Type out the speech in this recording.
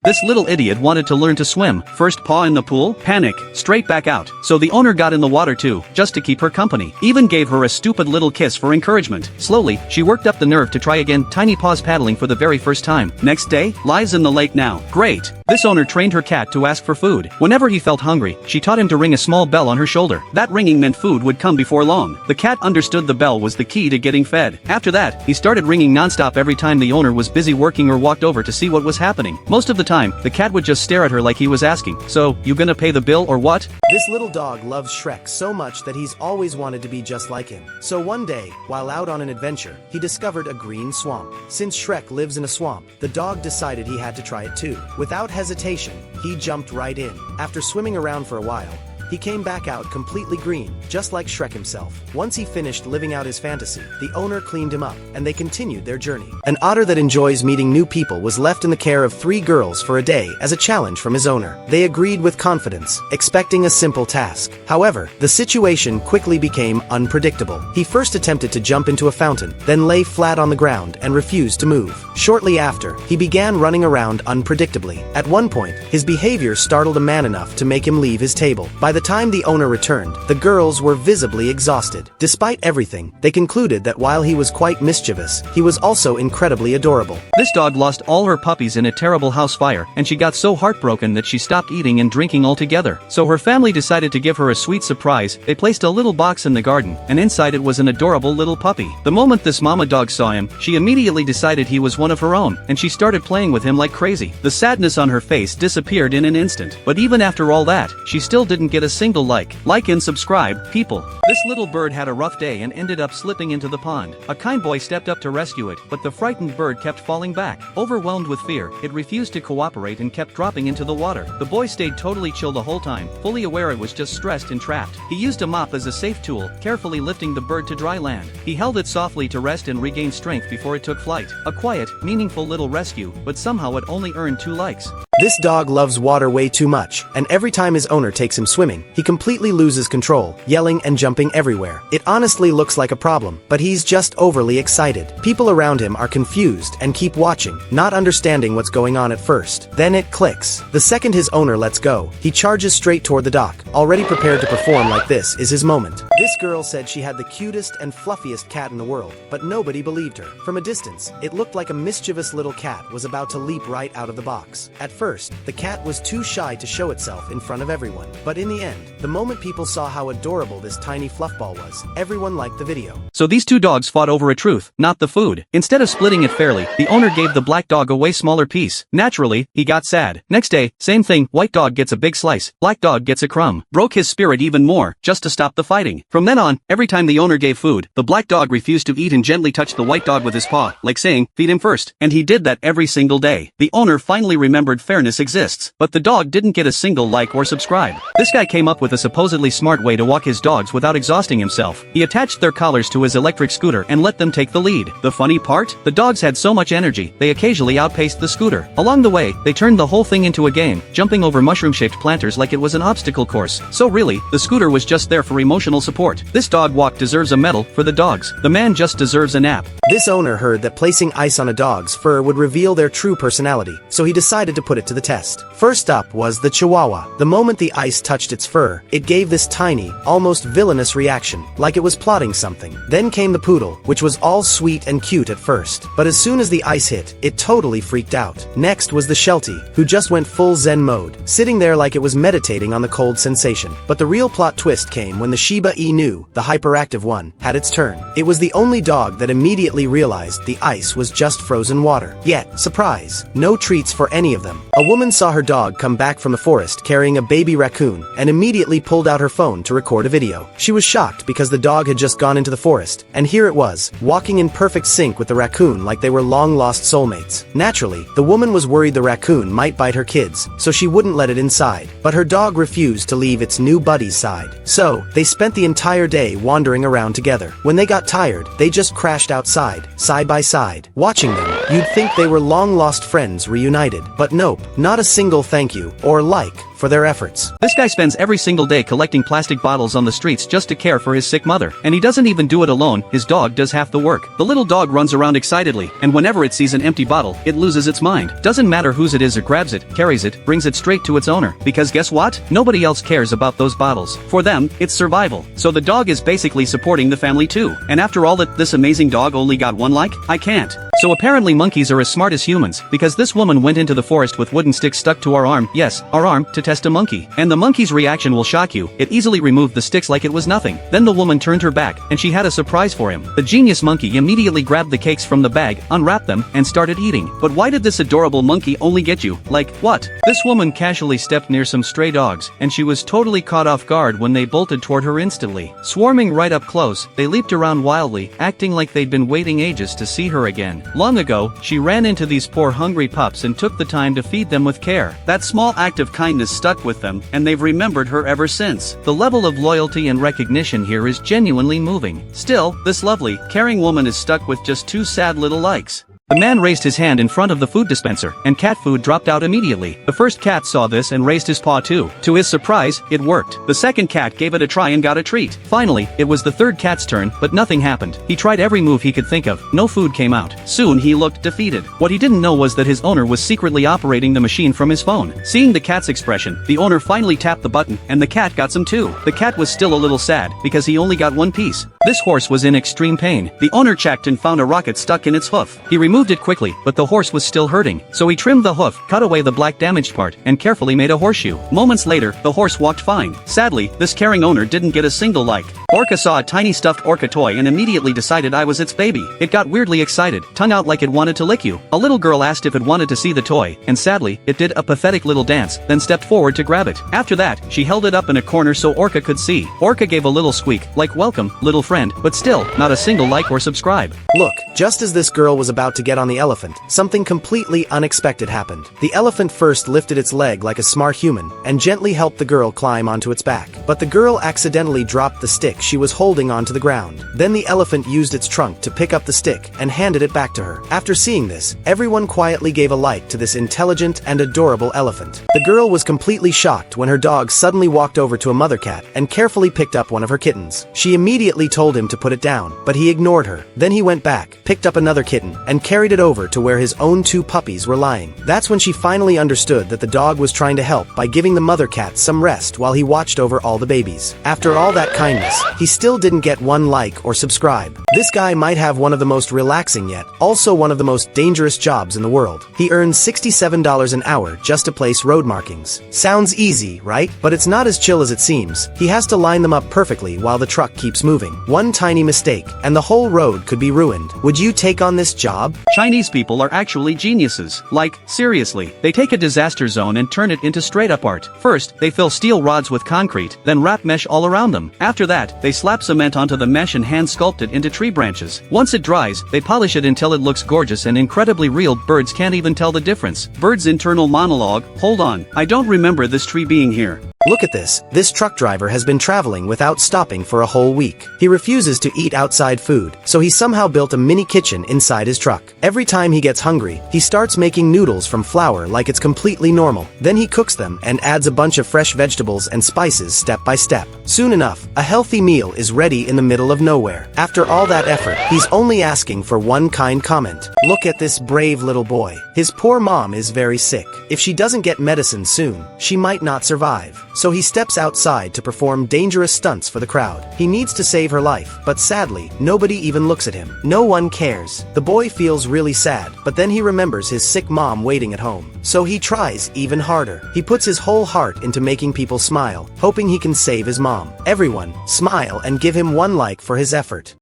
This little idiot wanted to learn to swim, first paw in the pool, panic, straight back out. So the owner got in the water too, just to keep her company. Even gave her a stupid little kiss for encouragement. Slowly, she worked up the nerve to try again, tiny paws paddling for the very first time. Next day, lies in the lake now. Great! This owner trained her cat to ask for food. Whenever he felt hungry, she taught him to ring a small bell on her shoulder. That ringing meant food would come before long. The cat understood the bell was the key to getting fed. After that, he started ringing non-stop every time the owner was busy working or walked over to see what was happening. Most of the time, the cat would just stare at her like he was asking, "So, you gonna pay the bill or what?" This little dog loves Shrek so much that he's always wanted to be just like him. So one day, while out on an adventure, he discovered a green swamp. Since Shrek lives in a swamp, the dog decided he had to try it too. Without hesitation, he jumped right in. After swimming around for a while, he came back out completely green, just like Shrek himself. Once he finished living out his fantasy, the owner cleaned him up, and they continued their journey. An otter that enjoys meeting new people was left in the care of 3 girls for a day as a challenge from his owner. They agreed with confidence, expecting a simple task. However, the situation quickly became unpredictable. He first attempted to jump into a fountain, then lay flat on the ground and refused to move. Shortly after, he began running around unpredictably. At one point, his behavior startled a man enough to make him leave his table. By the time the owner returned, the girls were visibly exhausted. Despite everything, they concluded that while he was quite mischievous, he was also incredibly adorable. This dog lost all her puppies in a terrible house fire, and she got so heartbroken that she stopped eating and drinking altogether. So her family decided to give her a sweet surprise. They placed a little box in the garden, and inside it was an adorable little puppy. The moment this mama dog saw him, she immediately decided he was one of her own, and she started playing with him like crazy. The sadness on her face disappeared in an instant. But even after all that, she still didn't get a single like and subscribe, people. This little bird had a rough day and ended up slipping into the pond. A kind boy stepped up to rescue it, but the frightened bird kept falling back. Overwhelmed with fear, it refused to cooperate and kept dropping into the water. The boy stayed totally chill the whole time, fully aware it was just stressed and trapped. He used a mop as a safe tool, carefully lifting the bird to dry land. He held it softly to rest and regain strength before it took flight. A quiet, meaningful little rescue, but somehow it only earned 2 likes. This dog loves water way too much, and every time his owner takes him swimming, he completely loses control, yelling and jumping everywhere. It honestly looks like a problem, but he's just overly excited. People around him are confused and keep watching, not understanding what's going on at first. Then it clicks. The second his owner lets go, he charges straight toward the dock. Already prepared to perform like this is his moment. This girl said she had the cutest and fluffiest cat in the world, but nobody believed her. From a distance, it looked like a mischievous little cat was about to leap right out of the box. At first, the cat was too shy to show itself in front of everyone. But in the end, the moment people saw how adorable this tiny fluffball was, everyone liked the video. So these 2 dogs fought over a truth, not the food. Instead of splitting it fairly, the owner gave the black dog a way smaller piece. Naturally, he got sad. Next day, same thing, white dog gets a big slice, black dog gets a crumb. Broke his spirit even more, just to stop the fighting. From then on, every time the owner gave food, the black dog refused to eat and gently touched the white dog with his paw, like saying, "Feed him first." And he did that every single day. The owner finally remembered fairness exists, but the dog didn't get a single like or subscribe. This guy came up with a supposedly smart way to walk his dogs without exhausting himself. He attached their collars to his electric scooter and let them take the lead. The funny part? The dogs had so much energy, they occasionally outpaced the scooter. Along the way, they turned the whole thing into a game, jumping over mushroom-shaped planters like it was an obstacle course. So really, the scooter was just there for emotional support. This dog walk deserves a medal for the dogs. The man just deserves a nap. This owner heard that placing ice on a dog's fur would reveal their true personality, so he decided to put it to the test. First up was the Chihuahua. The moment the ice touched its fur, it gave this tiny, almost villainous reaction, like it was plotting something. Then came the Poodle, which was all sweet and cute at first, but as soon as the ice hit, it totally freaked out. Next was the Sheltie, who just went full Zen mode, sitting there like it was meditating on the cold sensation. But the real plot twist came when the Shiba Inu, the hyperactive one, had its turn. It was the only dog that immediately realized the ice was just frozen water. Yet, surprise, no treats for any of them. A woman saw her dog come back from the forest carrying a baby raccoon and immediately pulled out her phone to record a video. She was shocked because the dog had just gone into the forest, and here it was, walking in perfect sync with the raccoon like they were long-lost soulmates. Naturally, the woman was worried the raccoon might bite her kids, so she wouldn't let it inside. But her dog refused to leave its new buddy's side. So, they spent the entire day wandering around together. When they got tired, they just crashed outside, side by side. Watching them, you'd think they were long-lost friends reunited. But nope, not a single thank you, or like, for their efforts. This guy spends every single day collecting plastic bottles on the streets just to care for his sick mother. And he doesn't even do it alone, his dog does half the work. The little dog runs around excitedly, and whenever it sees an empty bottle, it loses its mind. Doesn't matter whose it is, it grabs it, carries it, brings it straight to its owner. Because guess what? Nobody else cares about those bottles. For them, it's survival. So the dog is basically supporting the family too. And after all that, this amazing dog only got one like? I can't. So apparently monkeys are as smart as humans, because this woman went into the forest with wooden sticks stuck to our arm, yes, our arm, to test a monkey. And the monkey's reaction will shock you, it easily removed the sticks like it was nothing. Then the woman turned her back, and she had a surprise for him. The genius monkey immediately grabbed the cakes from the bag, unwrapped them, and started eating. But why did this adorable monkey only get you? Like, what? This woman casually stepped near some stray dogs, and she was totally caught off guard when they bolted toward her instantly. Swarming right up close, they leaped around wildly, acting like they'd been waiting ages to see her again. Long ago, she ran into these poor hungry pups and took the time to feed them with care. That small act of kindness stuck with them, and they've remembered her ever since. The level of loyalty and recognition here is genuinely moving. Still, this lovely, caring woman is stuck with just two sad little likes. The man raised his hand in front of the food dispenser, and cat food dropped out immediately. The first cat saw this and raised his paw too. To his surprise, it worked. The second cat gave it a try and got a treat. Finally, it was the third cat's turn, but nothing happened. He tried every move he could think of. No food came out. Soon he looked defeated. What he didn't know was that his owner was secretly operating the machine from his phone. Seeing the cat's expression, the owner finally tapped the button, and the cat got some too. The cat was still a little sad, because he only got one piece. This horse was in extreme pain. The owner checked and found a rocket stuck in its hoof. He removed it quickly, but the horse was still hurting. So he trimmed the hoof, cut away the black damaged part, and carefully made a horseshoe. Moments later, the horse walked fine. Sadly, this caring owner didn't get a single like. Orca saw a tiny stuffed orca toy and immediately decided I was its baby. It got weirdly excited, tongue out like it wanted to lick you. A little girl asked if it wanted to see the toy, and sadly, it did a pathetic little dance, then stepped forward to grab it. After that, she held it up in a corner so Orca could see. Orca gave a little squeak, like welcome, little friend, but still, not a single like or subscribe. Look, just as this girl was about to get on the elephant, something completely unexpected happened. The elephant first lifted its leg like a smart human, and gently helped the girl climb onto its back. But the girl accidentally dropped the stick she was holding onto the ground. Then the elephant used its trunk to pick up the stick, and handed it back to her. After seeing this, everyone quietly gave a like to this intelligent and adorable elephant. The girl was completely shocked when her dog suddenly walked over to a mother cat, and carefully picked up one of her kittens. She immediately told him to put it down, but he ignored her. Then he went back, picked up another kitten, and carried it over to where his own two puppies were lying. That's when she finally understood that the dog was trying to help by giving the mother cat some rest while he watched over all the babies. After all that kindness, he still didn't get one like or subscribe. This guy might have one of the most relaxing yet also one of the most dangerous jobs in the world. He earns $67 an hour just to place road markings. Sounds easy, right? But it's not as chill as it seems. He has to line them up perfectly while the truck keeps moving. One tiny mistake, and the whole road could be ruined. Would you take on this job? Chinese people are actually geniuses. Like, seriously, they take a disaster zone and turn it into straight-up art. First, they fill steel rods with concrete, then wrap mesh all around them. After that, they slap cement onto the mesh and hand-sculpt it into tree branches. Once it dries, they polish it until it looks gorgeous and incredibly real. Birds can't even tell the difference. Bird's internal monologue, hold on, I don't remember this tree being here. Look at this. This truck driver has been traveling without stopping for a whole week. He refuses to eat outside food, so he somehow built a mini kitchen inside his truck. Every time he gets hungry, he starts making noodles from flour like it's completely normal. Then he cooks them and adds a bunch of fresh vegetables and spices step by step. Soon enough, a healthy meal is ready in the middle of nowhere. After all that effort, he's only asking for one kind comment. Look at this brave little boy. His poor mom is very sick. If she doesn't get medicine soon, she might not survive. So he steps outside to perform dangerous stunts for the crowd. He needs to save her life, but sadly, nobody even looks at him. No one cares. The boy feels really sad, but then he remembers his sick mom waiting at home. So he tries even harder. He puts his whole heart into making people smile, hoping he can save his mom. Everyone, smile and give him one like for his effort.